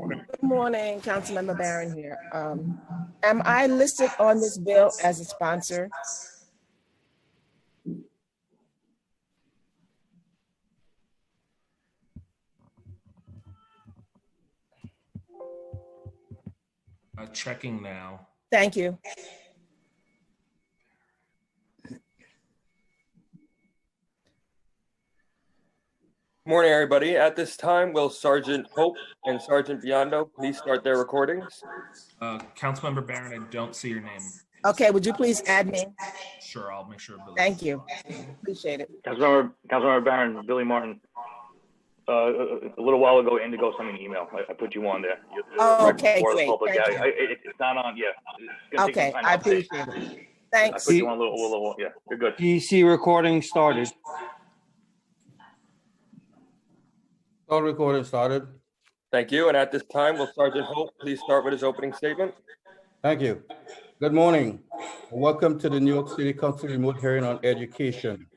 Good morning, Councilmember Barron here. Am I listed on this bill as a sponsor? Checking now. Thank you. Morning, everybody. At this time, will Sergeant Hope and Sergeant Biondo please start their recordings? Councilmember Barron, I don't see your name. Okay, would you please add me? Sure, I'll make sure. Billy. Thank you. Appreciate it. Councilmember Barron, Billy Martin. A little while ago, Indigo sent me an email. I put you on there. Oh, okay, great. It's not on. Yeah. Okay, I appreciate it. Thanks. I put you on a little. Yeah, you're good. PC recording started. All recording started. Thank you. And at this time, will Sergeant Hope please start with his opening statement? Thank you. Good morning. Welcome to the New York City Council remote hearing on education.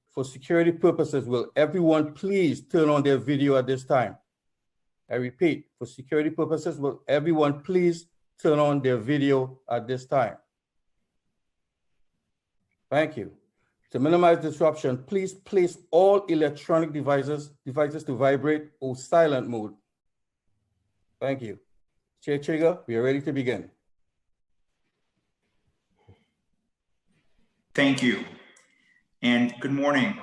For security purposes, will everyone please turn on their video at this time? I repeat, for security purposes, will everyone please turn on their video at this time? Thank you. To minimize disruption, please place all electronic devices to vibrate or silent mode. Thank you. Chair Trigger, we are ready to begin. Thank you, and good morning.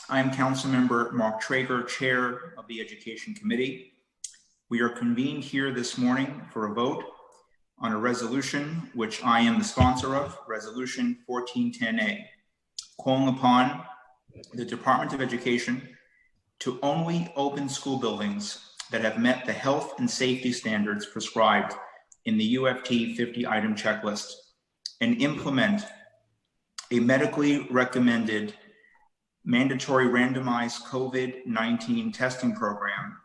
I'm Councilmember Mark Traeger, Chair of the Education Committee. We are convened here this morning for a vote on a resolution which I am the sponsor of, Resolution 1410A, calling upon the Department of Education to only open school buildings that have met the health and safety standards prescribed in the UFT 50-item checklist and implement a medically recommended mandatory randomized COVID-19 testing program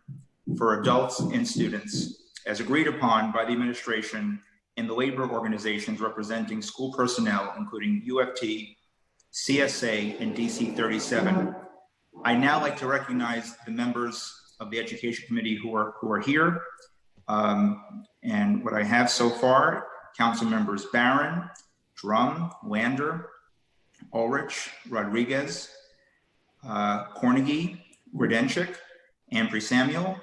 for adults and students as agreed upon by the administration and the labor organizations representing school personnel, including UFT, CSA, and DC 37. I now like to recognize the members of the Education Committee who are here. And what I have so far, Council Members Barron, Drum, Lander, Ulrich, Rodriguez, Cornegie, Grodenchik, Ampry Samuel,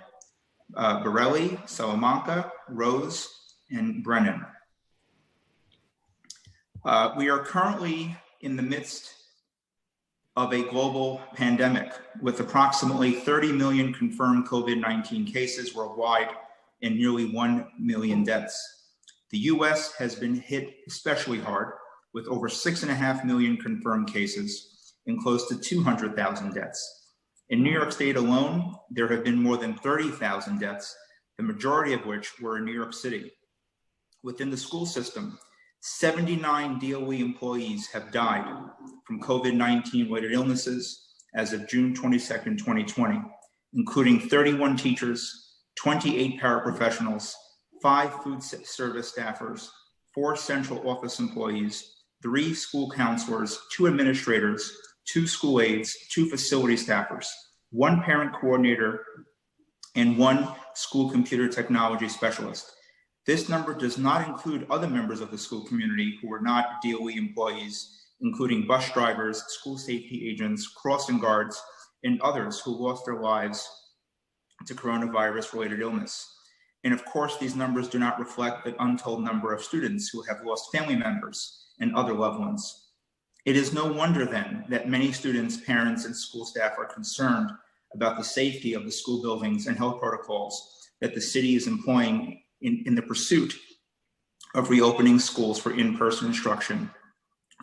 Borelli, Salamanca, Rose, and Brennan. We are currently in the midst of a global pandemic with approximately 30 million confirmed COVID-19 cases worldwide and nearly 1 million deaths. The US has been hit especially hard with over 6.5 million confirmed cases and close to 200,000 deaths. In New York State alone, there have been more than 30,000 deaths, the majority of which were in New York City. Within the school system, 79 DOE employees have died from COVID-19 related illnesses as of June 22nd, 2020, including 31 teachers, 28 paraprofessionals, 5 food service staffers, 4 central office employees, 3 school counselors, 2 administrators, 2 school aides, 2 facility staffers, 1 parent coordinator, and 1 school computer technology specialist. This number does not include other members of the school community who are not DOE employees, including bus drivers, school safety agents, crossing guards, and others who lost their lives to coronavirus-related illness. And of course, these numbers do not reflect the untold number of students who have lost family members and other loved ones. It is no wonder then that many students, parents, and school staff are concerned about the safety of the school buildings and health protocols that the city is employing in the pursuit of reopening schools for in-person instruction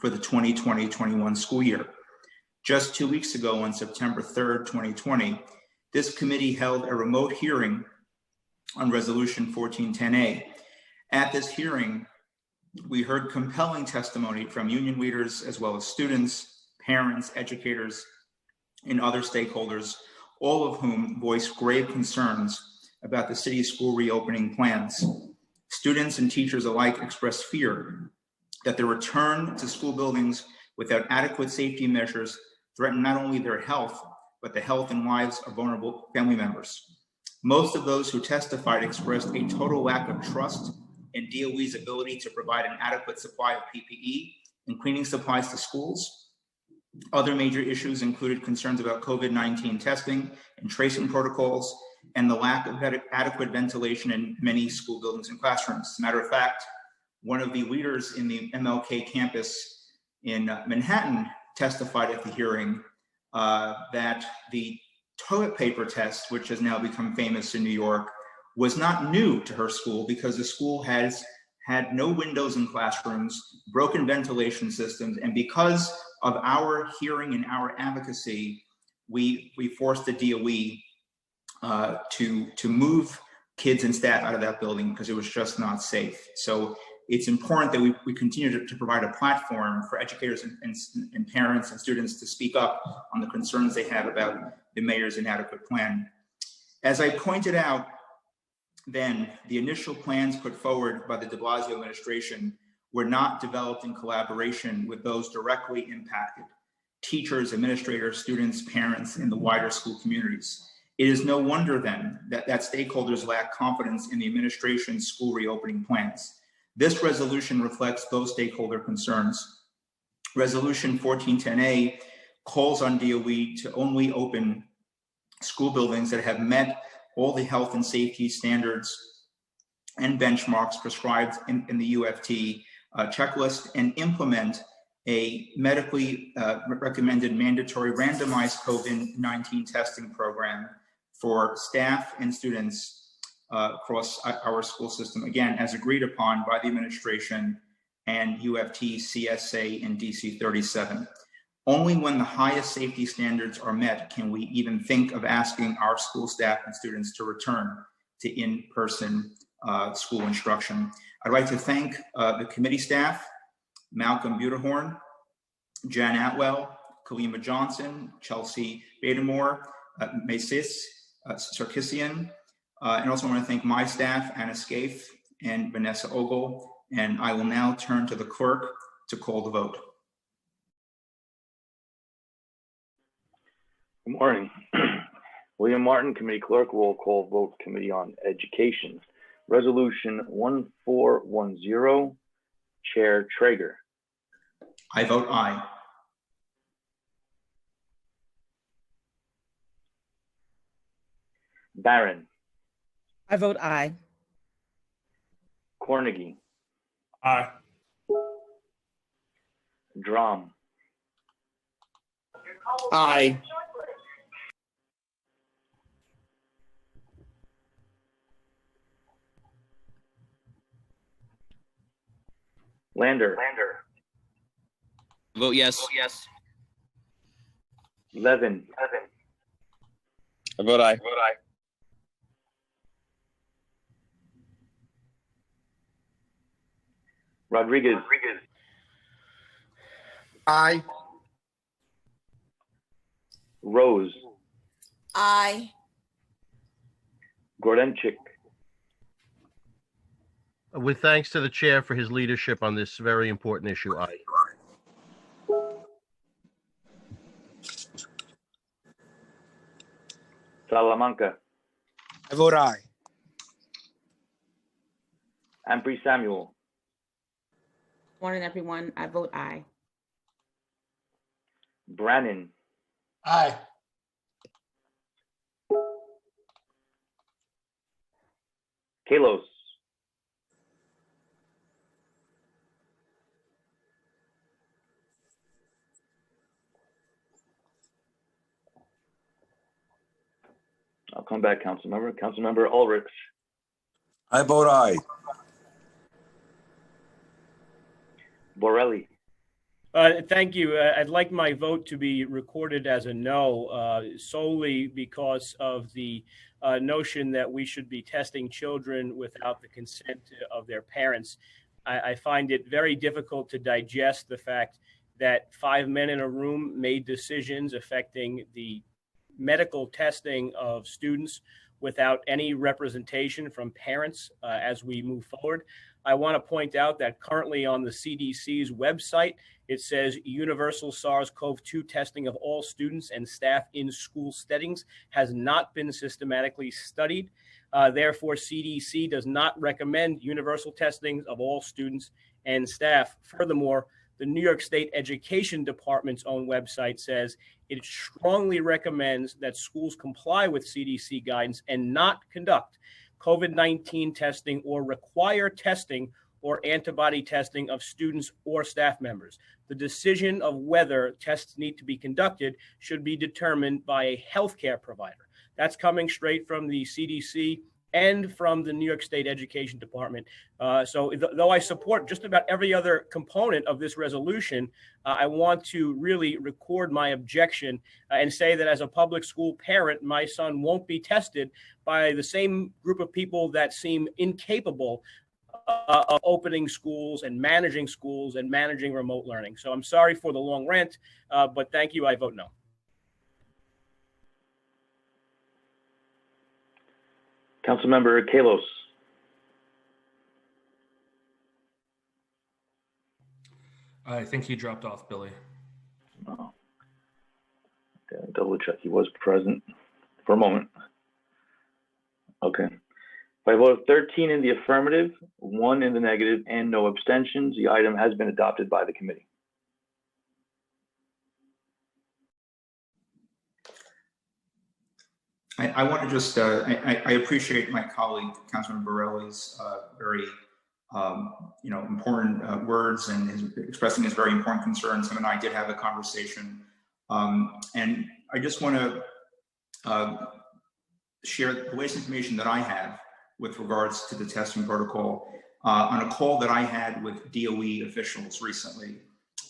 for the 2020-21 school year. Just 2 weeks ago, on September 3rd, 2020, this committee held a remote hearing on Resolution 1410A. At this hearing, we heard compelling testimony from union leaders, as well as students, parents, educators, and other stakeholders, all of whom voiced grave concerns about the city's school reopening plans. Students and teachers alike expressed fear that the return to school buildings without adequate safety measures threaten not only their health, but the health and lives of vulnerable family members. Most of those who testified expressed a total lack of trust in DOE's ability to provide an adequate supply of PPE and cleaning supplies to schools. Other major issues included concerns about COVID-19 testing and tracing protocols and the lack of adequate ventilation in many school buildings and classrooms. As a matter of fact, one of the leaders in the MLK campus in Manhattan testified at the hearing that the toilet paper test, which has now become famous in New York, was not new to her school because the school has had no windows in classrooms, broken ventilation systems, and because of our hearing and our advocacy, we forced the DOE to move kids and staff out of that building because it was just not safe. So it's important that we continue to provide a platform for educators and parents and students to speak up on the concerns they have about the mayor's inadequate plan. As I pointed out then, the initial plans put forward by the de Blasio administration were not developed in collaboration with those directly impacted: teachers, administrators, students, parents, and the wider school communities. It is no wonder then that stakeholders lack confidence in the administration's school reopening plans. This resolution reflects those stakeholder concerns. Resolution 1410A calls on DOE to only open school buildings that have met all the health and safety standards and benchmarks prescribed in the UFT checklist and implement a medically recommended mandatory randomized COVID-19 testing program for staff and students across our school system, again, as agreed upon by the administration and UFT, CSA, and DC 37. Only when the highest safety standards are met can we even think of asking our school staff and students to return to in-person school instruction. I'd like to thank the committee staff, Malcolm Butterhorn, Jan Atwell, Kalima Johnson, Chelsea Badamore, Macis Sarkissian, and also want to thank my staff, Anna Scaife and Vanessa Ogle. And I will now turn to the clerk to call the vote. Good morning. William Martin, Committee Clerk, roll call vote, Committee on Education. Resolution 1410, Chair Traeger. I vote aye. Barron. I vote aye. Cornegy. Aye. Drum. Aye. Lander. Vote yes. Levin. I vote aye. Rodriguez. Aye. Rose. Aye. Gordenchik. With thanks to the chair for his leadership on this very important issue, aye. Salamanca. I vote aye. Ampry Samuel. Morning, everyone. I vote aye. Brannan. Aye. Kalos. I'll come back, Councilmember. Councilmember Ulrich. I vote aye. Borelli. Thank you. I'd like my vote to be recorded as a no, solely because of the notion that we should be testing children without the consent of their parents. I find it very difficult to digest the fact that 5 men in a room made decisions affecting the medical testing of students without any representation from parents as we move forward. I want to point out that currently on the CDC's website, it says universal SARS-CoV-2 testing of all students and staff in school settings has not been systematically studied. Therefore, CDC does not recommend universal testing of all students and staff. Furthermore, the New York State Education Department's own website says it strongly recommends that schools comply with CDC guidance and not conduct COVID-19 testing or require testing or antibody testing of students or staff members. The decision of whether tests need to be conducted should be determined by a healthcare provider. That's coming straight from the CDC and from the New York State Education Department. So though I support just about every other component of this resolution, I want to really record my objection and say that as a public school parent, my son won't be tested by the same group of people that seem incapable of opening schools and managing remote learning. So I'm sorry for the long rant, but thank you. I vote no. Councilmember Kalos. I think he dropped off, Billy. Oh. Okay, double check. He was present for a moment. Okay. By a vote of 13 in the affirmative, 1 in the negative, and no abstentions, the item has been adopted by the committee. I want to just, I appreciate my colleague, Councilman Borelli's very, important words and expressing his very important concerns. Him and I did have a conversation. And I just want to share the latest information that I have with regards to the testing protocol. On a call that I had with DOE officials recently,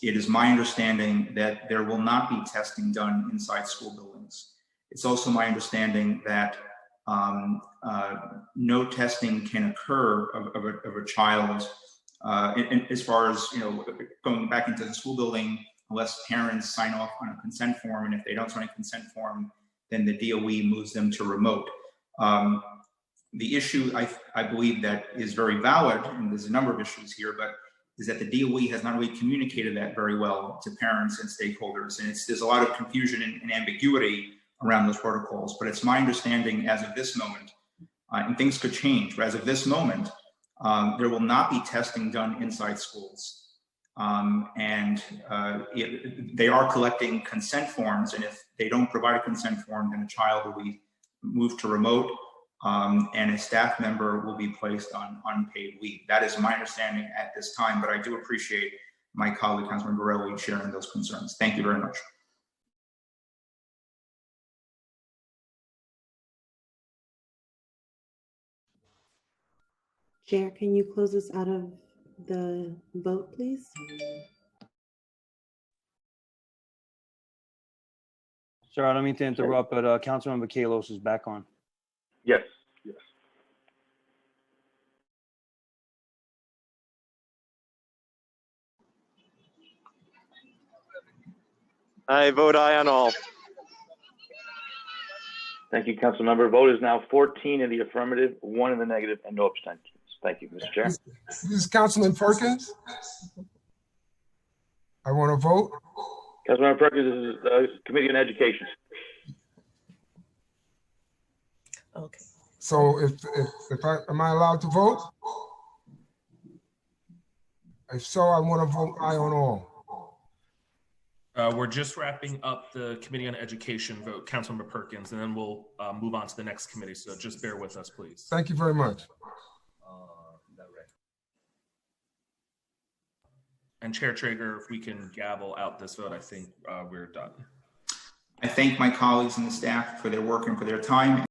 it is my understanding that there will not be testing done inside school buildings. It's also my understanding that no testing can occur of a child as far as, going back into the school building unless parents sign off on a consent form. And if they don't sign a consent form, then the DOE moves them to remote. The issue I believe that is very valid, and there's a number of issues here, but is that the DOE has not really communicated that very well to parents and stakeholders. And there's a lot of confusion and ambiguity around those protocols, but it's my understanding as of this moment, and things could change, but as of this moment, there will not be testing done inside schools. They are collecting consent forms, and if they don't provide a consent form, then a child will be moved to remote, and a staff member will be placed on unpaid leave. That is my understanding at this time, but I do appreciate my colleague, Councilman Borelli, sharing those concerns. Thank you very much. Chair, can you close us out of the vote, please? Sorry, I don't mean to interrupt, but Councilmember Kalos is back on. Yes. Yes. I vote aye on all. Thank you, Councilmember. Vote is now 14 in the affirmative, 1 in the negative, and no abstentions. Thank you, Mr. Chair. This is Councilman Perkins. I want to vote. Councilmember Perkins, this is Committee on Education. Okay. So am I allowed to vote? If so, I want to vote aye on all. We're just wrapping up the Committee on Education vote, Councilmember Perkins, and then we'll move on to the next committee. So just bear with us, please. Thank you very much. And Chair Traeger, if we can gavel out this vote, I think we're done. I thank my colleagues and the staff for their work and for their time.